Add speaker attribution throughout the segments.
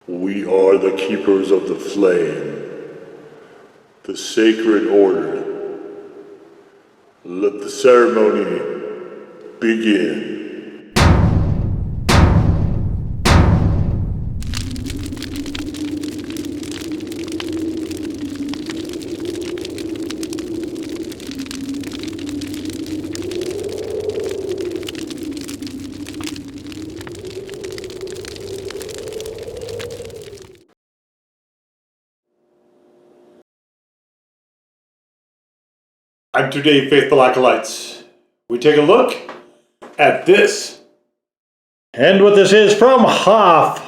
Speaker 1: We are the keepers of the flame, the sacred order. Let the ceremony begin.
Speaker 2: And today, faithful acolytes, we take a look at this. And what this is from Hoff.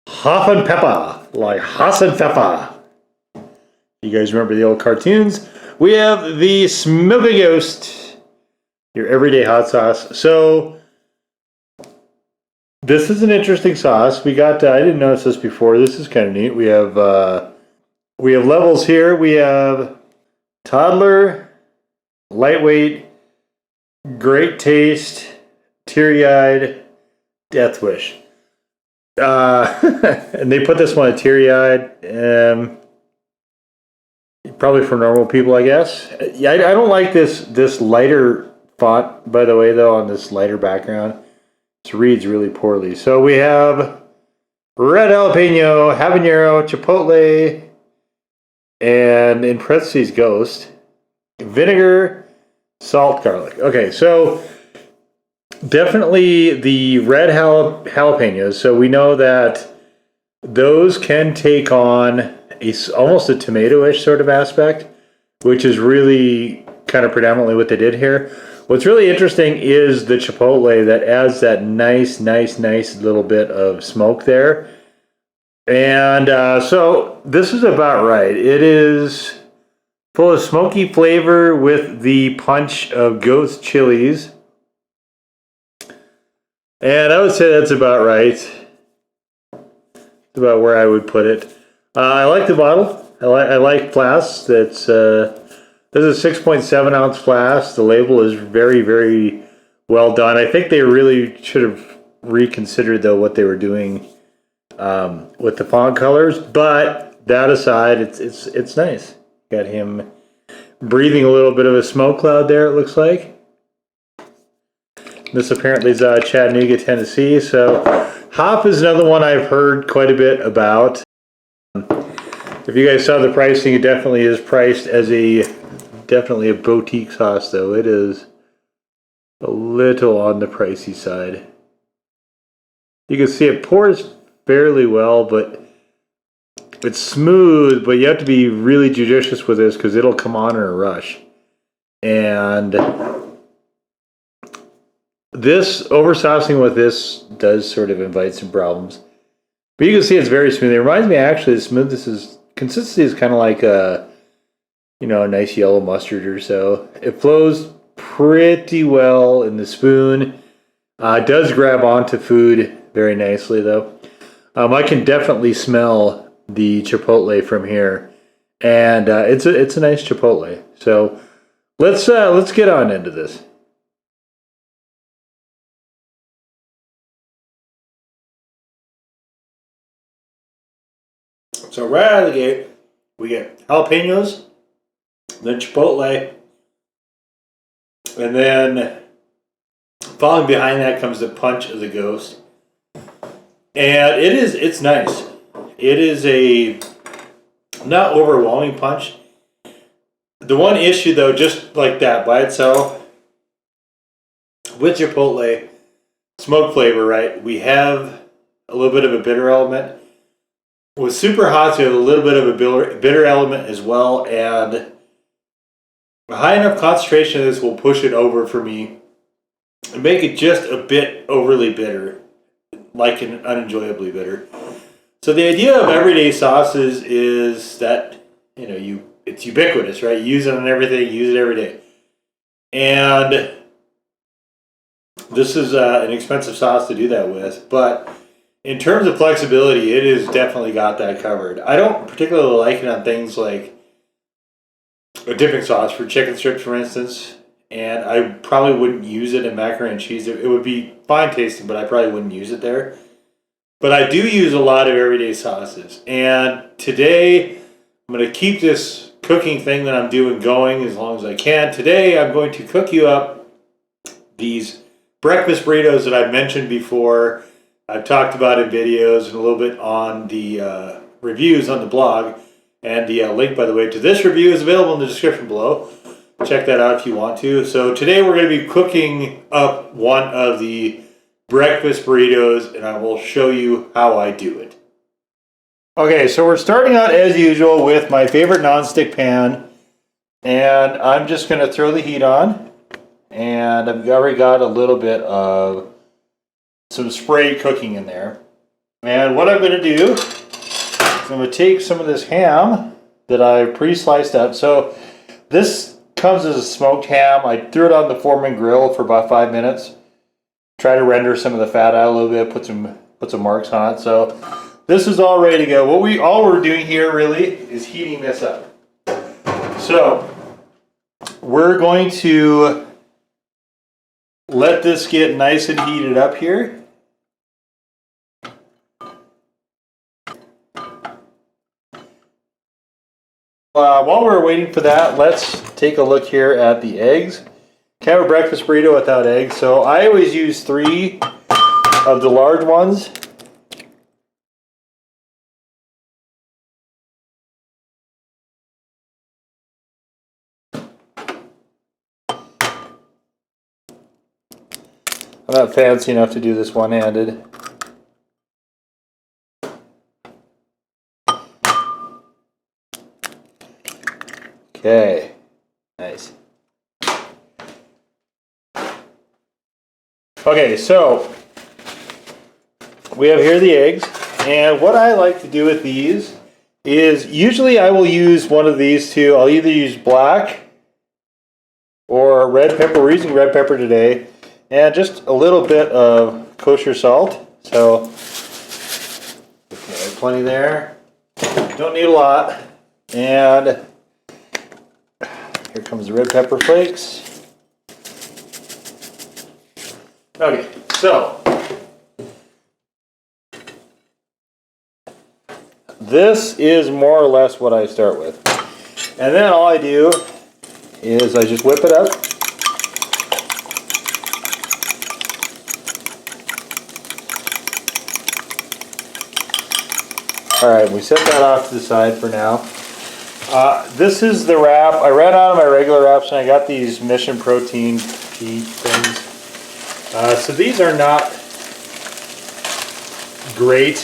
Speaker 2: Hoff and Pepper, like Hass and Pfeffer. You guys remember the old cartoons? We have the Smoken Ghost, your everyday hot sauce. So, this is an interesting sauce. We got, I didn't notice this before. This is kind of neat. We have levels here. We have toddler, lightweight, great taste, teary-eyed, death wish. And they put this one at teary-eyed. Probably for normal people, I guess. Yeah, I don't like this lighter font, by the way, though, on this lighter background. This reads really poorly. So we have red jalapeno, habanero, chipotle, and in parentheses, ghost, vinegar, salt, garlic. Okay, so definitely the red jalapenos. So we know that those can take on almost a tomato-ish sort of aspect, which is really kind of predominantly what they did here. What's really interesting is the chipotle that adds that nice little bit of smoke there. And so this is about right. It is full of smoky flavor with the punch of ghost chilies. And I would say that's about right. It's about where I would put it. I like the bottle. I like flasks. This is a 6.7 ounce flask. The label is very well done. I think they really should have reconsidered though what they were doing with the font colors, but that aside, it's nice. Got him breathing a little bit of a smoke cloud there, it looks like. This apparently is Chattanooga, Tennessee. So Hoff is another one I've heard quite a bit about. If you guys saw the pricing, it definitely is priced as definitely a boutique sauce, though. It is a little on the pricey side. You can see it pours fairly well, but it's smooth, but you have to be really judicious with this because it'll come on in a rush. And this oversaucing with this does sort of invite some problems. But you can see it's very smooth. It reminds me actually, consistency is kind of like a nice yellow mustard or so. It flows pretty well in the spoon. It does grab onto food very nicely though. I can definitely smell the chipotle from here, and it's a nice chipotle. So let's get on into this. So right out of the gate, we get jalapenos, then chipotle, and then following behind that comes the punch of the ghost. And it's nice. It is a not overwhelming punch. The one issue though, just like that by itself, with chipotle, smoke flavor, right? We have a little bit of a bitter element. With super hot, we have a little bit of a bitter element as well, and a high enough concentration of this will push it over for me and make it just a bit overly bitter, like an unenjoyably bitter. So the idea of everyday sauces is that it's ubiquitous, right? You use it on everything, use it every day. And this is an expensive sauce to do that with, but in terms of flexibility, it has definitely got that covered. I don't particularly like it on things like a dipping sauce for chicken strips, for instance, and I probably wouldn't use it in macaroni and cheese. It would be fine tasting, but I probably wouldn't use it there. but I do use a lot of everyday sauces. And today, I'm going to keep this cooking thing that I'm doing going as long as I can. Today, I'm going to cook you up these breakfast burritos that I've mentioned before. I've talked about in videos and a little bit on the reviews on the blog. And the link, by the way, to this review is available in the description below. Check that out if you want to. So today we're going to be cooking up one of the breakfast burritos, and I will show you how I do it. Okay, so we're starting out as usual with my favorite nonstick pan, and I'm just going to throw the heat on, and I've already got a little bit of some spray cooking in there. And what I'm going to do is I'm going to take some of this ham that I've pre-sliced up. So this comes as a smoked ham. I threw it on the Foreman grill for about 5 minutes. Try to render some of the fat out a little bit, put some marks on it. So this is all ready to go. All we're doing here really is heating this up. So we're going to let this get nice and heated up here. While we're waiting for that, let's take a look here at the eggs. Can't have a breakfast burrito without eggs, so I always use 3 of the large ones. I'm not fancy enough to do this one-handed. Okay, nice. Okay, so we have here the eggs, and what I like to do with these is usually I will use one of these two. I'll either use black or red pepper. We're using red pepper today, and just a little bit of kosher salt. So, okay, plenty there. Don't need a lot. And here comes the red pepper flakes. Okay, so this is more or less what I start with. And then all I do is I just whip it up. Alright, we set that off to the side for now. This is the wrap. I ran out of my regular wraps and I got these Mission Protein heat things. So these are not great,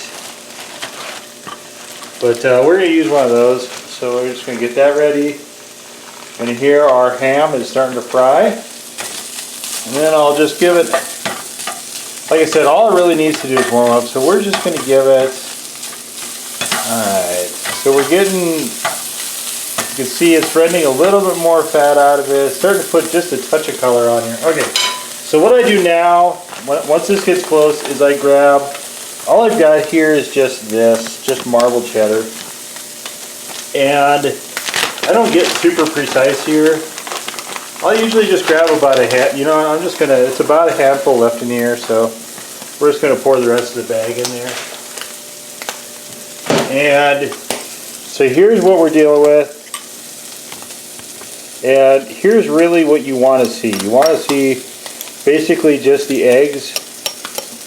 Speaker 2: but we're going to use one of those. So we're just going to get that ready. And here our ham is starting to fry. And then I'll just give it, like I said, all it really needs to do is warm up. So we're just going to give it, alright, so we're getting, you can see it's rending a little bit more fat out of it. It's starting to put just a touch of color on here. Okay, so what I do now, once this gets close, is I grab, all I've got here is just this, just marbled cheddar. And I don't get super precise here. I'll usually just grab about a I'm just gonna, it's about a handful left in here, so we're just gonna pour the rest of the bag in there. And so here's what we're dealing with. And here's really what you want to see. You want to see basically just the eggs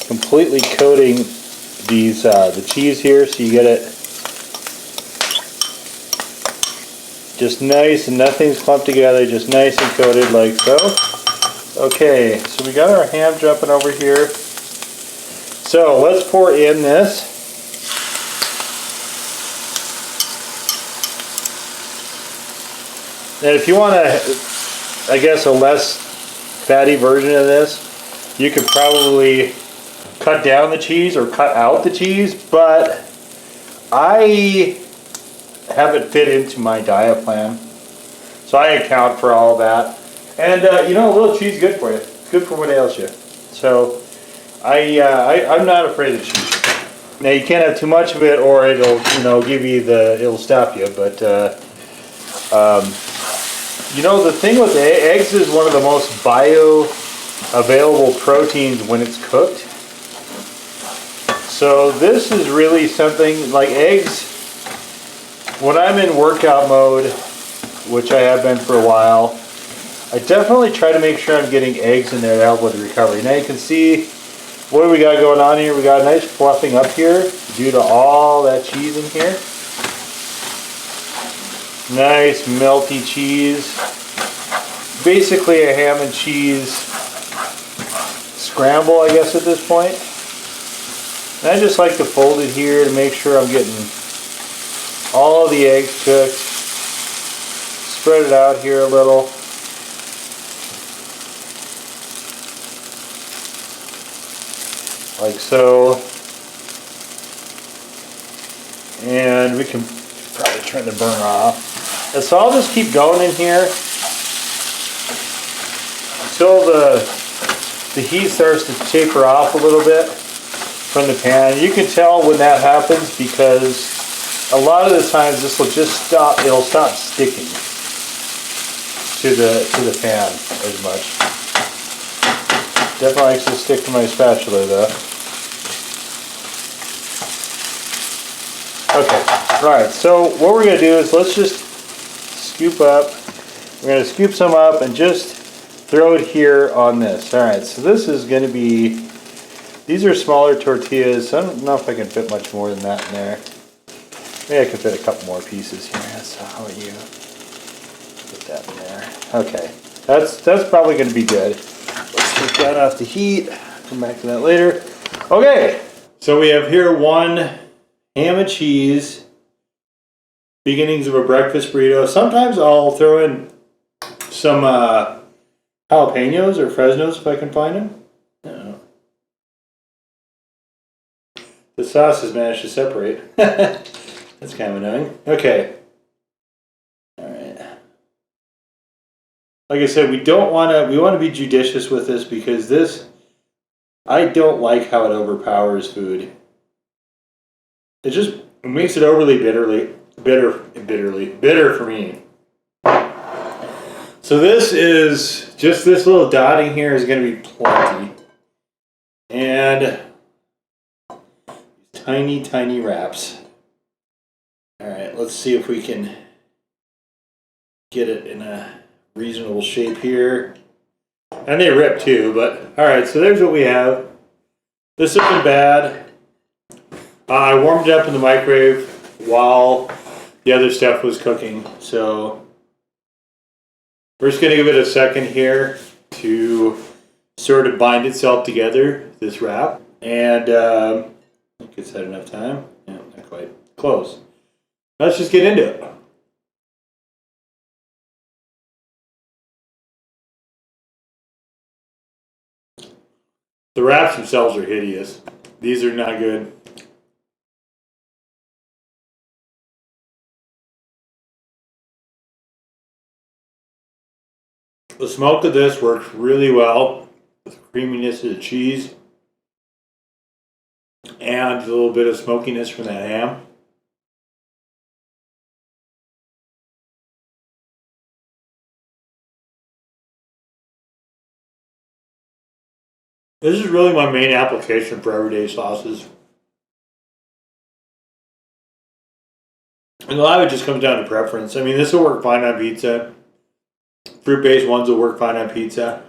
Speaker 2: completely coating these the cheese here, so you get it just nice and nothing's clumped together, just nice and coated like so. Okay, so we got our ham jumping over here. So let's pour in this. And if you want to, I guess, a less fatty version of this, you could probably cut down the cheese or cut out the cheese, but I have it fit into my diet plan, so I account for all that. And you know, a little cheese is good for you. It's good for what ails you. So I'm not afraid of cheese. Now you can't have too much of it, or it'll give you it'll stop you. But the thing with the eggs is one of the most bioavailable proteins when it's cooked. So this is really something like eggs. When I'm in workout mode, which I have been for a while, I definitely try to make sure I'm getting eggs in there to help with recovery. Now you can see what we got going on here. We got a nice fluffing up here due to all that cheese in here. Nice melty cheese. Basically a ham and cheese scramble, I guess, at this point. And I just like to fold it here to make sure I'm getting all the eggs cooked. Spread it out here a little. Like so. And we can probably turn the burner off. And so I'll just keep going in here until the heat starts to taper off a little bit from the pan. You can tell when that happens because a lot of the times this will just stop, it'll stop sticking to the pan as much. Definitely likes to stick to my spatula though. Okay, alright, so what we're going to do is let's just scoop up. We're going to scoop some up and just throw it here on this. Alright, so this is going to be, these are smaller tortillas, so I don't know if I can fit much more than that in there. Maybe I can fit a couple more pieces here. So how about you put that in there? Okay, that's probably going to be good. Let's take that off the heat. Come back to that later. Okay, so we have here one ham and cheese, beginnings of a breakfast burrito. Sometimes I'll throw in some jalapenos or Fresnos if I can find them. No. The sauce has managed to separate. That's kind of annoying. Okay. Alright. Like I said, we want to be judicious with this because this, I don't like how it overpowers food. It just makes it overly bitter for me. So this is, just this little dotting here is going to be plenty. And tiny, tiny wraps. Alright, let's see if we can get it in a reasonable shape here. And they rip too, but alright, so there's what we have. This isn't bad. I warmed it up in the microwave while the other stuff was cooking, so we're just going to give it a second here to sort of bind itself together, this wrap, and I think it's had enough time. Yeah, not quite. Close. Let's just get into it. The wraps themselves are hideous. These are not good. The smoke of this works really well with the creaminess of the cheese and a little bit of smokiness from that ham. This is really my main application for everyday sauces. And a lot of it just comes down to preference. I mean, this will work fine on pizza. Fruit-based ones will work fine on pizza.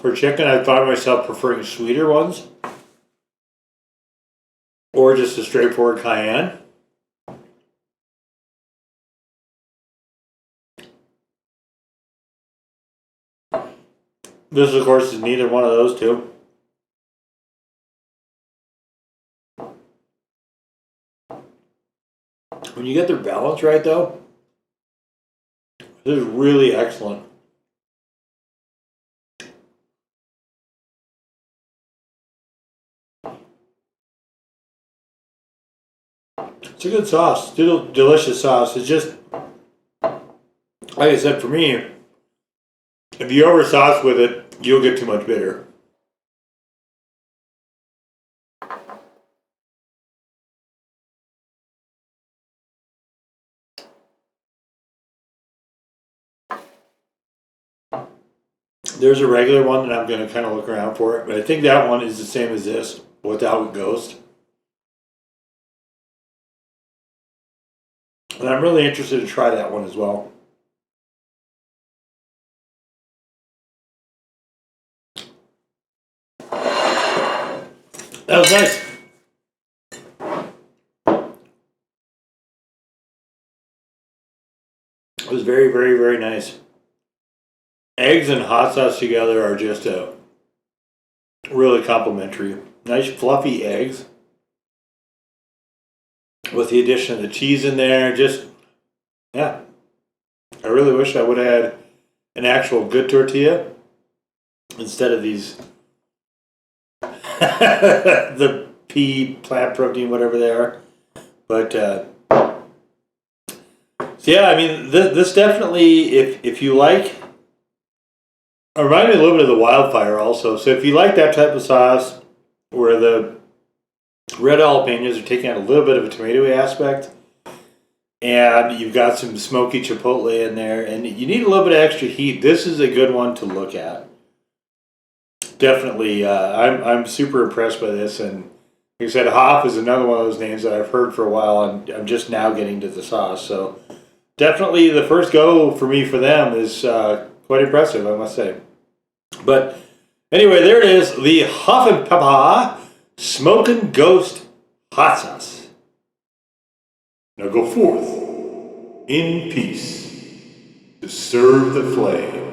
Speaker 2: For chicken, I find myself preferring sweeter ones. Or just a straightforward cayenne. This, of course, is neither one of those two. When you get their balance right, though, this is really excellent. It's a good sauce. Still delicious sauce. It's just, like I said, for me, if you over sauce with it, you'll get too much bitter. There's a regular one that I'm going to kind of look around for it, but I think that one is the same as this without ghost. And I'm really interested to try that one as well. That was nice. It was very, very, very nice. Eggs and hot sauce together are just really complimentary. Nice fluffy eggs with the addition of the cheese in there. Just, yeah. I really wish I would have had an actual good tortilla instead of these the pea, plant protein, whatever they are. But so yeah, I mean, this definitely, if you like, it reminded me a little bit of the wildfire also. So if you like that type of sauce where the red jalapenos are taking out a little bit of a tomatoey aspect, and you've got some smoky chipotle in there, and you need a little bit of extra heat, this is a good one to look at. Definitely, I'm super impressed by this, and like I said, Hoff is another one of those names that I've heard for a while, and I'm just now getting to the sauce. So definitely the first go for me for them is quite impressive, I must say. But anyway, there it is, the Hoff and Papa Smoken Ghost Hot Sauce. Now go forth in peace to serve the flame.